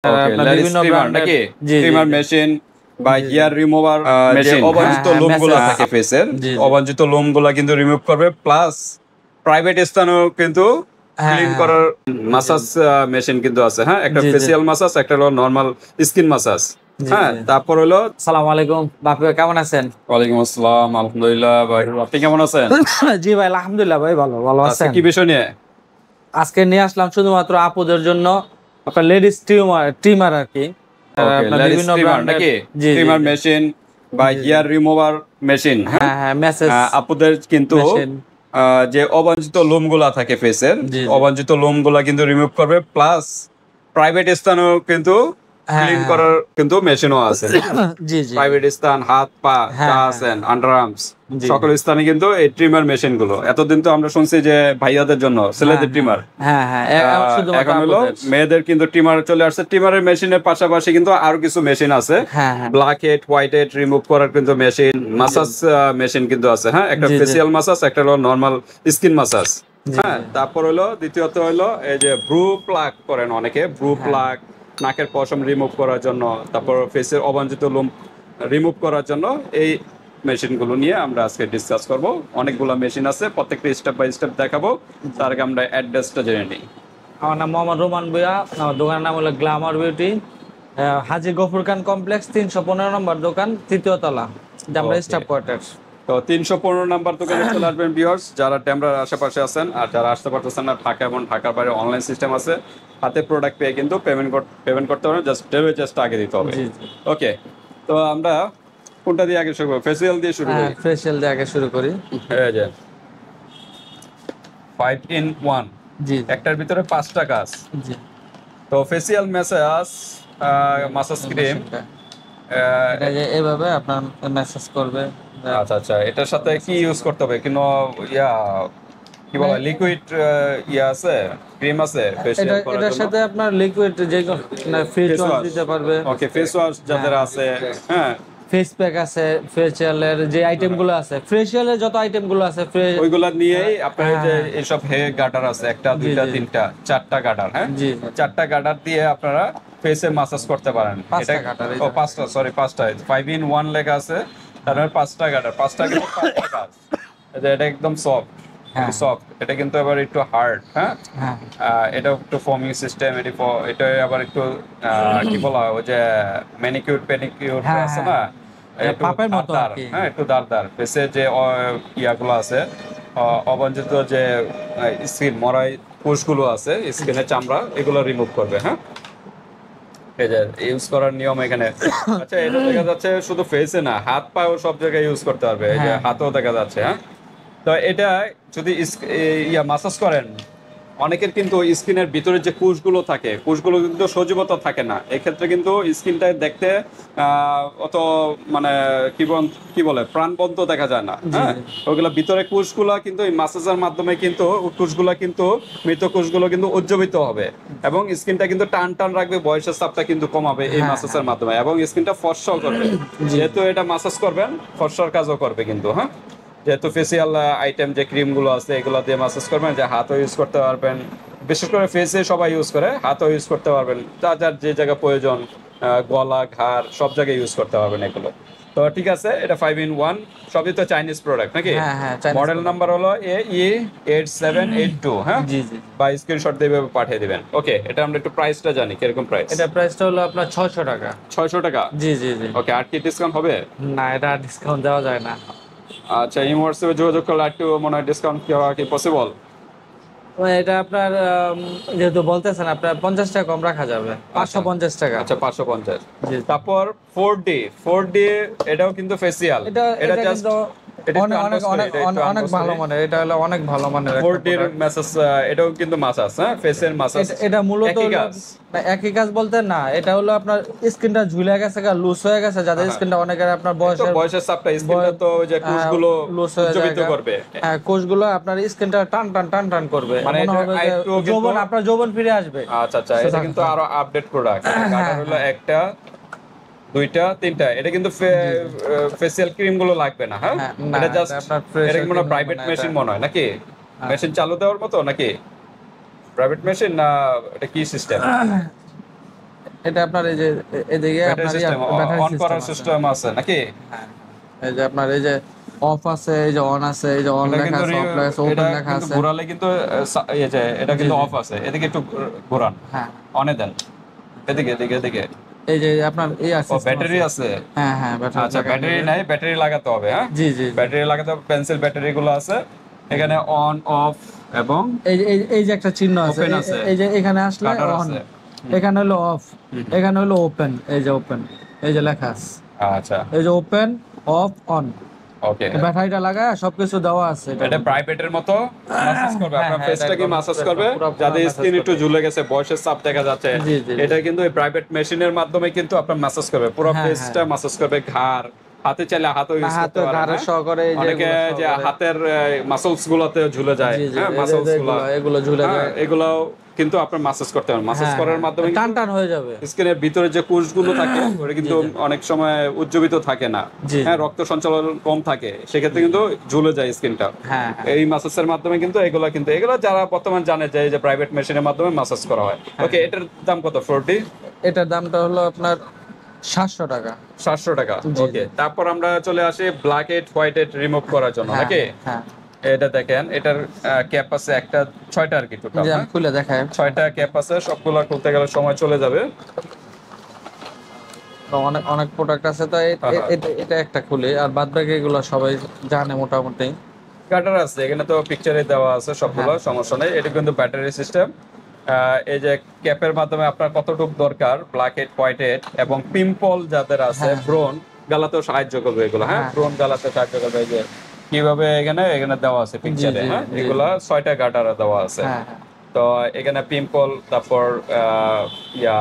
ওকে, আপনার লেডিস বিভিন্ন ট্রিমার ব্র্যান্ডের নাকি? জি জি ট্রিমার জি মেশিন বা জি জি হেয়ার রিমুভার যে মেশিন, অবাঞ্ছিত লোমগুলো মেসেজ থাকে ফেসের, জি জি অবাঞ্ছিত লোমগুলা কিন্তু রিমুভ করবে, প্লাস প্রাইভেট স্থানেও কিন্তু হ্যাঁ ক্লিন হ্যাঁ করার জি মাসাজ মেশিন কিন্তু আছে। হ্যাঁ, একটা জি জি ফেসিয়াল মাসাজ, একটা হলো নর্মাল স্কিন মাসাজ। জি হ্যাঁ, জি তারপর হলো আসসালামু আলাইকুম বাপি ভাই, কেমন আছেন? ওয়ালাইকুম আসসালাম, আলহামদুলিল্লাহ ভাই, আপনি কেমন আছেন? জি ভাই, আলহামদুলিল্লাহ ভাই, ভালো ভালো আজকে আছেন? কি বিষয় নিয়ে? আজকে নিয়ে আসলাম শুধুমাত্র আপুদের জন্য আপনার লেডিস ট্রিমার আর কি। ওকে, আপনার লেডিস বিভিন্ন ট্রিমার ব্র্যান্ডের নাকি? জি জি ট্রিমার জি মেশিন বা জি জি হেয়ার রিমুভার মেশিন। হ্যাঁ, হ্যাঁ হ্যাঁ মেসেজ আপুদের কিন্তু মেশিন যে অবাঞ্ছিত লোমগুলা থাকে ফেসের, জি জি অবাঞ্ছিত লোমগুলা কিন্তু রিমুভ করবে, প্লাস প্রাইভেট স্থানেও কিন্তু হ্যাঁ ক্লিন হ্যাঁ করার কিন্তু মেশিনও আছে। জি জি জি প্রাইভেট স্থান, হাত পা যা হ্যাঁ হ্যাঁ আছেন, আন্ডার আর্মস, জি সকল স্থানে কিন্তু এই ট্রিমার মেশিন গুলো, এতদিন তো আমরা শুনছি যে ভাইয়াদের জন্য, হ্যাঁ ছেলেদের হ্যাঁ ট্রিমার, হ্যাঁ হ্যাঁ শুধুমাত্র এখন হলো আপুদের মেয়েদের কিন্তু ট্রিমার চলে আসছে। ট্রিমারের মেশিনের পাশাপাশি কিন্তু আরো কিছু মেশিন আছে, হ্যাঁ হ্যাঁ black head, white head remove করার কিন্তু মেশিন, জি মাসাজ মেশিন কিন্তু আছে। হ্যাঁ, একটা জি জি ফেসিয়াল মাসাজ, একটা হলো নর্মাল স্কিন মাসাজ। জি হ্যাঁ, জি তারপর হলো দ্বিতীয়ত হলো এই যে ব্রু প্লাক করেন অনেকে, ব্রু হ্যাঁ প্লাক, নাকের পশম রিমুভ করার জন্য, তারপর ফেসের অবাঞ্ছিত লোম রিমুভ করার জন্য এই মেশিনগুলো নিয়ে আমরা আজকে ডিসকাস করব। অনেকগুলো মেশিন আছে, প্রত্যেকটা স্টেপ বাই স্টেপ দেখাবো। তার আগে আমরা অ্যাড্রেসটা জেনে নিই। আমার নাম মোহাম্মদ রোমান ভুঁইয়া, আমার দোকানের নাম হলো গ্ল্যামার বিউটি, হাজী গফুর খান কমপ্লেক্স, 315 নম্বর দোকান, তৃতীয় তলা, আমরা ওকে, স্টাফ কোয়ার্টার। তো 315 নাম্বার দোকানে চলে আসবেন ভিউয়ার্স, যারা টেমরার আশেপাশে আছেন। আর যারা আসতে পারতেছেন না, ঢাকা এবং ঢাকার বাইরে অনলাইন সিস্টেম আছে, হাতে প্রোডাক্ট পেয়ে কিন্তু পেমেন্ট করতে পারেন, জাস্ট ডেলিভারি চার্জটা আগে দিতে হবে। জি জি ওকে, তো আমরা কোনটা দিয়ে আগে শুরু করব? ফেসিয়াল দিয়ে শুরু হ্যাঁ, করি। ফেশিয়াল দিয়ে আগে শুরু করি। এই যে 5 in 1, জি একটার ভিতরে 5টা কাজ। জি তো ফেসিয়াল ম্যাসাজ, মাসাজ ক্রিম। মেশিনটা এটা যে এভাবে আপনার মেসেজ করবে। আচ্ছা আচ্ছা, এটার সাথে কি ইউজ করতে হবে? কোনো ইয়া কি বলে, লিকুইড ইয়া আছে, ক্রিম আছে এটা ফেসিয়াল করার এটার জন্য? সাথে আপনার লিকুইড যে ফেস ফেস ওয়াশ ওয়াশ, দিতে পারবে। ওকে, ফেস ওয়াশ যাদের হ্যাঁ আছে। হ্যাঁ, ফেস প্যাক আছে, ফেসিয়ালের যে আইটেম গুলো আছে, ফেসিয়ালের যত আইটেম গুলো আছে ওইগুলা নিয়েই আপনার এই যে হ্যাঁ এইসব হে গার্ডার আছে, একটা জি দুইটা জি তিনটা চারটা গার্ডার। হ্যাঁ, জি চারটা গার্ডার দিয়ে আপনারা ফেসে মাসাজ করতে পারেন। এটা 5টা কাটার ও পাঁচটা, সরি পাঁচটা, 5 in 1 লেখা আছে, তারপরে 5টা গার্ডার, পাঁচটা কিন্তু 5টা কাজ। এই যে এটা একদম সফট, হ্যাঁ সফট, এটা কিন্তু আবার একটু হার্ড। হ্যাঁ, হ্যাঁ এটা একটু ফর্মিং সিস্টেম, এটা আবার একটু কি বলা হয়, ওই যে ম্যানিকিউর পেনিকিউর হ্যাঁ আছে হ্যাঁ না, এটা একটু পাপের মতো আর দারদার। কি। হ্যাঁ, একটু দারদার ফেসে যে ইয়াগুলো আছে, অবাঞ্ছিত যে স্কিন মরাই কোষগুলো আছে, স্কিনের চামড়া, এগুলো রিমুভ করবে। হ্যাঁ, এই যে ইউজ করার নিয়ম এখানে। আচ্ছা, এটা দেখা যাচ্ছে শুধু ফেসে না, হাত পাও সব জায়গায় ইউজ করতে পারবে। এই যে হ্যাঁ হাতেও দেখা যাচ্ছে। হ্যাঁ, তো এটা যদি ইয়া মাসাজ করেন, অনেকের কিন্তু স্কিনের ভিতরে যে কোষগুলো থাকে, কোষগুলো কিন্তু সজীবতা থাকে না। এক্ষেত্রে কিন্তু স্কিনটা দেখতে অত মানে কি বলে প্রাণবন্ত দেখা যায় না। জি হ্যাঁ, জি ওইগুলো ভিতরে কোষগুলো কিন্তু এই মাসাজের মাধ্যমে কিন্তু কোষগুলো কিন্তু মৃত কোষগুলো কিন্তু উজ্জীবিত হবে, এবং স্কিনটা কিন্তু টান টান রাখবে, বয়সের চাপটা কিন্তু কমাবে এই হ্যাঁ মাসাজের মাধ্যমে, এবং স্কিনটা ফর্সাও করবে। জি যেহেতু এটা মাসাজ করবেন, ফর্সার কাজও করবে কিন্তু। হ্যাঁ, যেহেতু ফেসিয়াল আইটেম যে ক্রিমগুলো আছে, এগুলো দিয়ে মাসাজ করবেন, যে হাতও ইউজ করতে পারবেন, বিশেষ করে ফেসে সবাই ইউজ করে, হাতও ইউজ করতে পারবেন, যার যার যে জায়গায় প্রয়োজন, গলা ঘাড় সব জায়গায় ইউজ করতে পারবেন এগুলো। তো ঠিক আছে, এটা 5 in 1, সবই তো চাইনিজ প্রোডাক্ট নাকি? হ্যাঁ হ্যাঁ চাইনিজ মডেল প্রোডাক্ট। নাম্বার হলো AE8782। হ্যাঁ, জি জি বা স্ক্রিনশট দিয়ে পাঠিয়ে দিবেন। ওকে, এটা আমরা একটু প্রাইসটা জানি, কিরকম প্রাইস? এটা প্রাইসটা হলো আপনার 600 টাকা। 600 টাকা। জি জি জি ওকে, আর কি ডিসকাউন্ট হবে? না, এটা ডিসকাউন্ট দেওয়া যায় না। আচ্ছা, এই হোয়াটসঅ্যাপে যোগাযোগ করলে একটু মনে হয় ডিসকাউন্ট কি হওয়া কি পসিবল? এটা আপনার যেহেতু বলতেছেন, আপনার 50 টাকা কম রাখা যাবে, 550 টাকা। আচ্ছা, 550। জি তারপর 4D এটাও কিন্তু ফেসিয়াল। এটা এটা এটা জাস্ট, কিন্তু এটা একটু অনেক অনেক আনবক্স অনেক করি, অনেক ভালো মানের, এটা হলো অনেক ভালো মানের একটা 4D এর প্রোডাক্ট। ম্যাসাজ, এটাও কিন্তু মাসাজ। হ্যাঁ, ফেসের মাসাজ এটা মূলত একই হলো কাজ। না, একই কাজ বলতে না, এটা হলো আপনার স্কিনটা ঝুলে গেছে, লুজ হয়ে গেছে, যাদের স্কিনটা অনেকের আপনার তো বয়সের চাপটা, স্কিনটা তো ওই যে কোষগুলো লুজ হয়ে যায়, উজ্জীবিত করবে। হ্যাঁ কোষগুলো আপনার স্কিনটা টান টান টান টান করবে, মানে মনে এটা হবে যে একটু কিন্তু যৌবন, আপনার যৌবন ফিরে আসবে। আচ্ছা আচ্ছা, এটা কিন্তু আরো আপডেট প্রোডাক্ট। কালার হলো একটা, দুইটা, তিনটা। এটা কিন্তু ফেসিয়াল ক্রিম গুলো লাগবে না। হ্যাঁ, হ্যাঁ, না, এটা জাস্ট, এটা আপনার এটা facial কি মনে cream প্রাইভেট লাগবে না, মেশিন এটা মনে হয় নাকি? মেশিন চালু দেওয়ার মতো নাকি? প্রাইভেট মেশিন না এটা কি সিস্টেম? এটা আপনার এই যে এদিকে ব্যাটারি আপনার সিস্টেম ব্যাটারি অন করার সিস্টেম আছে। সিস্টেম আছে নাকি? হ্যাঁ, এই যে আপনার এই যে অফ আছে, এই যে অন আছে, এই যে অন এটা লেখা কিন্তু আছে, অফ লেখা আছে, এটা ওপেন লেখা কিন্তু আছে। ঘোরালে কিন্তু ইয়ে যে এটা জি কিন্তু জি। অফ আছে, এদিকে একটু ঘোরান, হ্যাঁ, অনে দেন, এদিকে এদিকে এদিকে। এই যে আপনার ও সিস্টেম ব্যাটারি আছে। আছে? হ্যাঁ হ্যাঁ, ব্যাটারি আচ্ছা, লাগানো ব্যাটারি যাবে। নাই, ব্যাটারি লাগাতে হবে, হ্যাঁ জি জি জি। ব্যাটারি লাগাতে হবে, পেন্সিল ব্যাটারি গুলো আছে এখানে, অন অফ এবং এই যে একটা চিহ্ন আছে, ওপেন আছে, এই যে এখানে আসলে কাটার অন, আছে। এখানে হলো অফ, হুম। এখানে হলো ওপেন, এই যে ওপেন, এই যে লেখা আছে, আচ্ছা, এই যে ওপেন অফ অন। ওকে। ব্যাটারিটা লাগায় সবকিছু দেওয়া আছে এটার এটা মধ্যে। প্রাইভেটের মতো মাসাজ করবে, হ্যাঁ আপনার হ্যাঁ, এটা ফেসটা কি একদম মাসাজ পুরো করবে, পুরো যাদের massage স্কিন একটু করবে। ঝুলে গেছে, বয়সের চাপ দেখা যাচ্ছে, জি জি জি। এটা কিন্তু এই প্রাইভেট মেশিনের মাধ্যমে কিন্তু আপনার মাসাজ করবে, পুরো হ্যাঁ ফেসটা হ্যাঁ। মাসাজ করবে, ঘাড়, হাতে চাইলে হাতও না ইউজ হাত করতে পারেন, ঘাড়ের হ্যাঁ? সহকারে এই যে অনেকে এগুলো যে সহকারে। হাতের মাসলস গুলোতে ঝুলে যায়, জি জি, হ্যাঁ, এই যে মাসলস গুলা, এগুলো ঝুলে হ্যাঁ, যায়। এগুলাও কিন্তু আপনার মাসাজ করতে পারেন, মাসাজ হ্যাঁ করার হ্যাঁ, মাধ্যমে টান কিন্তু টান হয়ে যাবে। স্কিনের ভিতরে যে কোষগুলো থাকে ওটা কিন্তু জি। অনেক সময় উজ্জীবিত থাকে না, জি হ্যাঁ, জি। রক্ত সঞ্চালন কম থাকে, সেক্ষেত্রে কিন্তু ঝুলে যায় স্কিনটা। হ্যাঁ হ্যাঁ এই মাসাজের মাধ্যমে কিন্তু এগুলো যারা বর্তমান জানে যে এই যে প্রাইভেট মেশিনের মাধ্যমে মাসাজ করা হয়। ওকে, এটার দাম কত? 40? এটার দামটা হলো আপনার 700 টাকা। 700 টাকা। জি, ওকে, জি। তারপর আমরা চলে আসি black head white head remove করার জন্য, হ্যাঁ নাকি? হ্যাঁ, এটা দেখেন, এটার ক্যাপ আছে একটা, 6টা আর কি টোটাল, যে হ্যাঁ, আমি খুলে দেখাই। 6টা ক্যাপ আছে, সবগুলো খুলতে গেলে সময় চলে যাবে। তো অনেক অনেক প্রোডাক্ট আছে, তো হ্যাঁ। এটা একটা খুলে, আর বাদ বাকি এগুলো সবাই জানে মোটামুটি। কাটার আছে এখানে, তো পিকচারে দেওয়া আছে সবগুলো, হ্যাঁ। সমস্যা নেই। এটা কিন্তু ব্যাটারি সিস্টেম। এই যে ক্যাপের মাধ্যমে আপনার কতটুকু দরকার ব্ল্যাক হেড হোয়াইট হেড এবং পিম্পল যাদের আছে, হ্যাঁ। ব্রোন গালাতেও সাহায্য করবে এগুলো, হ্যাঁ, হ্যাঁ। ব্রোন গালাতে সাহায্য করবে। এই যে কিভাবে এখানে এখানে দেওয়া আছে পিকচারে, জি, হ্যাঁ, জি। এগুলা 6টা গাটার দেওয়া আছে। হ্যাঁ হ্যাঁ। তো এখানে পিম্পল, তারপর ইয়া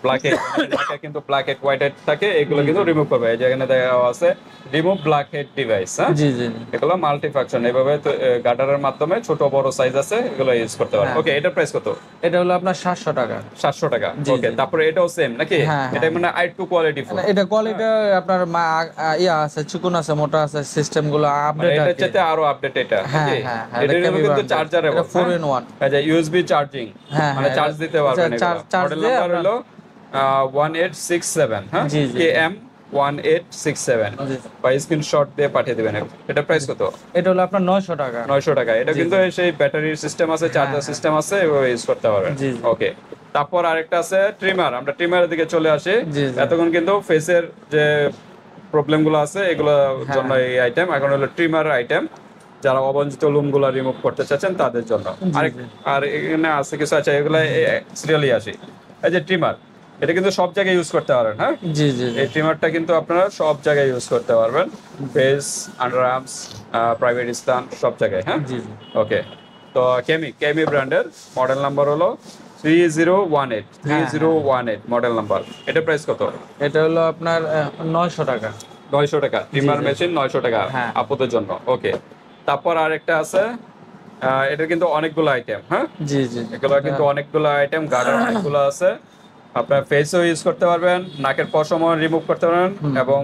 ব্ল্যাক হেড কিন্তু ব্ল্যাক হেড হোয়াইট হেড থাকে, এগুলো কিন্তু রিমুভ করবে। এই যে এখানে দেওয়া আছে রিমুভ ব্ল্যাক হেড ডিভাইস, হ্যাঁ, জি জি জি। এগুলো মাল্টি ফাংশন, এভাবে গাটারের মাধ্যমে ছোট বড় সাইজ আছে, এগুলো ইউজ করতে পারেন। হ্যাঁ। ওকে, এটার প্রাইস কত? এটা হলো আপনার 700 টাকা। 700 টাকা। জি, ওকে, জি। তারপরে এটাও সেম নাকি? হ্যাঁ, এটা হ্যাঁ। মানে আই2 কোয়ালিটি ফোন, মানে এটা কোয়ালিটি আপনার ইয়া আছে, চিকন আছে, মোটা আছে, সিস্টেম গুলো মানে আপডেট এটা আর কি। চাইতে আরো আপডেট এটা, হ্যাঁ নাকি? হ্যাঁ হ্যাঁ, এটার এটা কিন্তু brand। চার্জারেবল, এটা 4 in 1। এই যে ইউএসবি চার্জিং, হ্যাঁ, মানে হ্যাঁ, চার্জ দিতে পারবেন। চার্জ মডেল দিয়ে নাম্বার আপনার। হলো 1867, হ্যাঁ, জি, জি। KM 1867, জি। বা স্ক্রিনশট দিয়ে পাঠিয়ে দিবেন। এটা প্রাইস কত? এটা হলো আপনার 900 টাকা। 900 টাকা। এটা জি, কিন্তু সেই ব্যাটারির সিস্টেম আছে, চার্জার হ্যাঁ। সিস্টেম আছে, এভাবে ইউজ করতে পারবেন। জি, জি। ওকে, তারপর আরেকটা আছে ট্রিমার। আমরা ট্রিমারের দিকে চলে আসি। জি, জি। এতক্ষণ কিন্তু ফেসের যে প্রবলেম গুলো আছে এগুলোর হ্যাঁ। জন্য এই আইটেম, এখন হলো ট্রিমার আইটেম, যারা অবাঞ্ছিত লোমগুলো রিমুভ করতে চাচ্ছেন তাদের জন্য। জি, জি। আর এখানে আছে কিছু আছে, এগুলো সিরিয়ালি আসি। এই যে ট্রিমার, এটা কিন্তু সব জায়গায় ইউজ করতে পারেন, হ্যাঁ, জি জি জি। এই ট্রিমারটা কিন্তু আপনারা সব জায়গায় ইউজ করতে পারবেন, ফেস, আন্ডার আর্মস, প্রাইভেট স্থান, সব জায়গায়, হ্যাঁ। জি জি। ওকে, তো কেমি ব্র্যান্ডের, মডেল নাম্বার হলো 3018, 3018 মডেল নাম্বার। এটা প্রাইস কত? এটা হলো আপনার 900 টাকা। 900 টাকা। ট্রিমার জি। মেশিন 900 টাকা হ্যাঁ। আপুদের জন্য। ওকে, তারপর আরেকটা আছে, এটা কিন্তু অনেকগুলো আইটেম, হ্যাঁ, জি জি। এগুলো কিন্তু অনেকগুলো আইটেম, গার্ডার অনেকগুলো আছে। আপনার ফেসও ইউজ করতে পারবেন, নাকের পশমও রিমুভ করতে পারবেন, এবং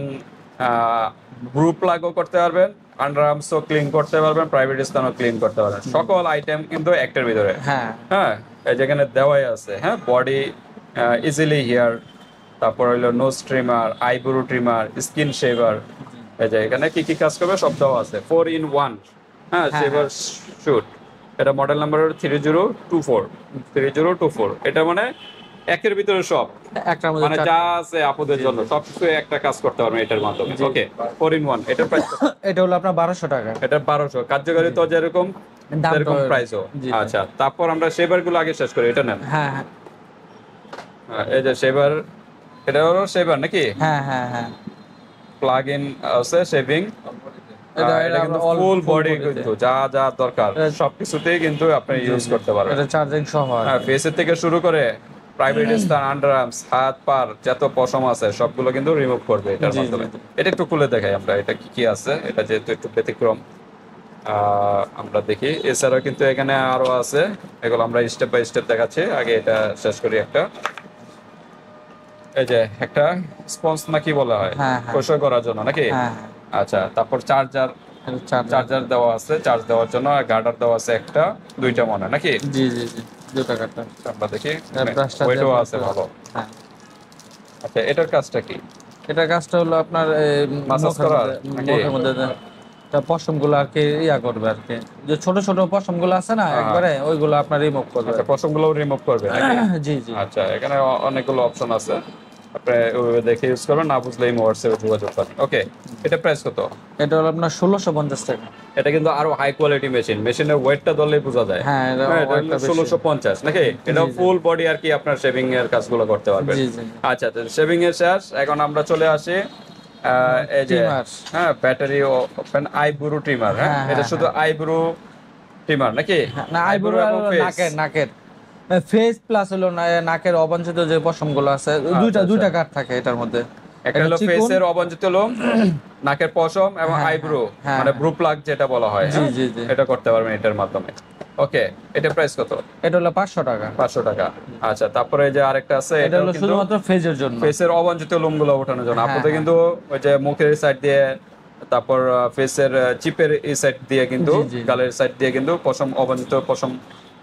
ব্রু প্লাগও করতে পারবেন, আন্ডার আর্মসও ক্লিন করতে পারবেন, প্রাইভেট স্থানও ক্লিন করতে পারবেন। সকল আইটেম কিন্তু একটার ভিতরে, হ্যাঁ হ্যাঁ, এই যেখানে দেওয়াই আছে, হ্যাঁ, বডি ইজিলি হেয়ার, তারপর হলো nose trimmer, eyebrow trimmer, skin shaver, এই যে এখানে কি কি কাজ করবে সব দেওয়া আছে। 4 in 1, হ্যাঁ, হ্যাঁ, শেভার শুট। এটা মডেল নাম্বার হলো 3024, 3024। এটা মানে একের ভিতরে সব, একটার মধ্যে মানে যা আছে আপুদের জন্য সবকিছু একটা কাজ করতে পারবেন এটার মাধ্যমে। ওকে, 4 in 1। এটার প্রাইস এটা হলো আপনার 1200 টাকা। এটা 1200। কার্যকারিতা যেরকম দামটাও সেরকম এরকম। প্রাইসও। জি। আচ্ছা, তারপর আমরা শেভার গুলো আগে শেষ করি, এটা নেন। হ্যাঁ হ্যাঁ এই যে শেভার, এটা হলো শেভার নাকি? হ্যাঁ হ্যাঁ হ্যাঁ। প্লাগ ইন আছে শেভিং, এটা এটা কিন্তু all ফুল full বডি, body তে। কিন্তু যা যা দরকার এটা- সবকিছুতেই কিন্তু আপনি ইউজ করতে পারবেন। এটা চার্জিং সহ আর হ্যাঁ, কি। ফেসের থেকে শুরু করে প্রাইভেট স্থান, আন্ডার আর্মস, হাত পার যত পশম আছে সবগুলো কিন্তু রিমুভ করবে এটার জি, মাধ্যমে। জি। এটা একটু খুলে দেখাই আমরা, এটা কি কি আছে। এটা যেহেতু একটু ব্যতিক্রম, আমরা দেখি। এছাড়াও কিন্তু এখানে আরো আছে, এগুলো আমরা স্টেপ বাই স্টেপ দেখাচ্ছি। আগে এটা শেষ করি। একটা, এই যে একটা স্পঞ্জ না কি বলা হয়, হ্যাঁ, হ্যাঁ। পরিষ্কার করার জন্য নাকি? হ্যাঁ আচ্ছা, তারপর চার্জার, হ্যাঁ, চার্জার। চার্জার দেওয়া আছে চার্জ দেওয়ার জন্য, আর গার্ডার দেওয়া আছে একটা, দুইটা মনে হয় নাকি? জি জি জি, 2 টাকাটা। আমরা দেখি, ব্রাশটা ওয়েটও আছে ভালো। হ্যাঁ আচ্ছা, এটার কাজটা কি? এটার কাজটা হলো আপনার Massage করা নাকি? মুখের মধ্যে পশম গুলো আর কি ইয়া করবে আর কি, যে ছোট ছোট পশম গুলো আছে না একবারে ওইগুলো আপনার রিমুভ করবে। আচ্ছা, পশমগুলো রিমুভ করবে নাকি? জি জি। আচ্ছা, এখানে অনেকগুলো অপশন আছে, আপনি ওইভাবে দেখে ইউজ করবেন, না বুঝলে এই হোয়াটসঅ্যাপে যোগাযোগ করবেন। ওকে, এটা প্রাইস কত? এটা হলো আপনার 1650 টাকা। এটা কিন্তু আরো হাই কোয়ালিটি মেশিন, মেশিনের ওয়েটটা ধরলেই বোঝা যায়। হ্যাঁ, এটা এটা weight টা বেশি। 1650 নাকি? এটা ফুল বডি আর কি আপনার শেভিং এর কাজগুলো করতে পারবেন। জি জি। আচ্ছা, শেভিং এর শেষ, এখন আমরা চলে আসি এই যে Trimmer। হ্যাঁ, ব্যাটারি ওপেন আইব্রো ট্রিমার। হ্যাঁ, হ্যাঁ, এটা হ্যাঁ, শুধু আইব্রো ট্রিমার নাকি? না আইব্রো এবং face? নাকের নাকের ফেস প্লাস হলো নাকের অবাঞ্ছিত যে পশম গুলো আছে দুইটা কাট থাকে এটার মধ্যে। একটা হলো চিকন। ফেসের অবাঞ্ছিত লোম, নাকের পশম এবং আইব্রো, হ্যাঁ, মানে ব্রু প্লাগ যেটা বলা হয়। জি হ্যাঁ? জি জি। এটা করতে পারবেন এটার মাধ্যমে। ওকে, এটা প্রাইস কত? এটা হলো 500 টাকা। 500 টাকা। আচ্ছা, তারপরে এই যে আরেকটা আছে, এটা এটা হলো কিন্তু শুধুমাত্র ফেজের জন্য। ফেসের অবাঞ্ছিত লোমগুলো ওঠানোর জন্য। আপনাদের হ্যাঁ। কিন্তু ওই যে মুখের সাইড দিয়ে, তারপর ফেসের চিপের এই সাইড দিয়ে কিন্তু, জি, জি। গালের সাইড দিয়ে কিন্তু পশম, অবাঞ্ছিত পশম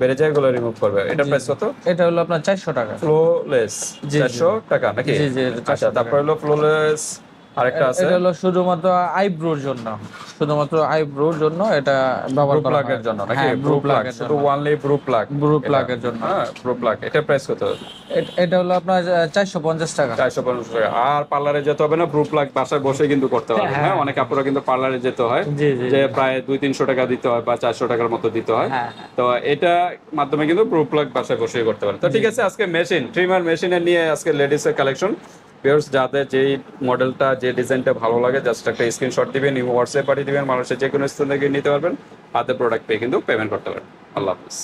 বেড়ে যায়, এগুলো রিমুভ করবে। এটা প্রাইস কত? এটা হলো আপনার 400 টাকা। ফ্লোলেস জি, জি। 400 টাকা নাকি? জি, জি, এটা 400 আচ্ছা, তারপর হলো ফ্লোলেস আরেকটা আছে, এটা হলো শুধুমাত্র আইব্রোর জন্য, শুধুমাত্র আইব্রোর জন্য এটা ব্যবহার ব্রু করা হয়। প্লাগের জন্য নাকি? হ্যাঁ, ব্রু প্লাগ, প্লাগের শুধু জন্য। Only Bru plug. ব্রু প্লাগের জন্য। হ্যাঁ, ব্রু প্লাগ। এটা প্রাইস কত? এটা হলো আপনার 450 টাকা। 450 টাকা। আর পার্লারে যেতে হবে না, ব্রু প্লাগ বাসায় বসে কিন্তু করতে পারবেন। হ্যাঁ, অনেক আপুরা কিন্তু পার্লারে যেতে হয়, জি, জি, যে প্রায় 200-300 টাকা দিতে হয় বা 400 টাকার মতো দিতে হয়। হ্যাঁ, তো এটা মাধ্যমে কিন্তু ব্রু প্লাগ বাসায় বসে করতে পারেন। তো ঠিক আছে, আজকে মেশিন, ট্রিমার মেশিনের নিয়ে আজকে লেডিসের কালেকশন। ভিউয়ার্স, যাদের যেই মডেলটা, যে ডিজাইনটা ভালো লাগে, জাস্ট একটা স্ক্রিনশট দিবেন, হোয়াটসঅ্যাপ পাঠিয়ে দিবেন, মানুষের যে কোনো স্থান থেকে নিতে পারবেন, হাতে প্রোডাক্ট পেয়ে কিন্তু পেমেন্ট করতে পারবেন। আল্লাহ হাফিজ।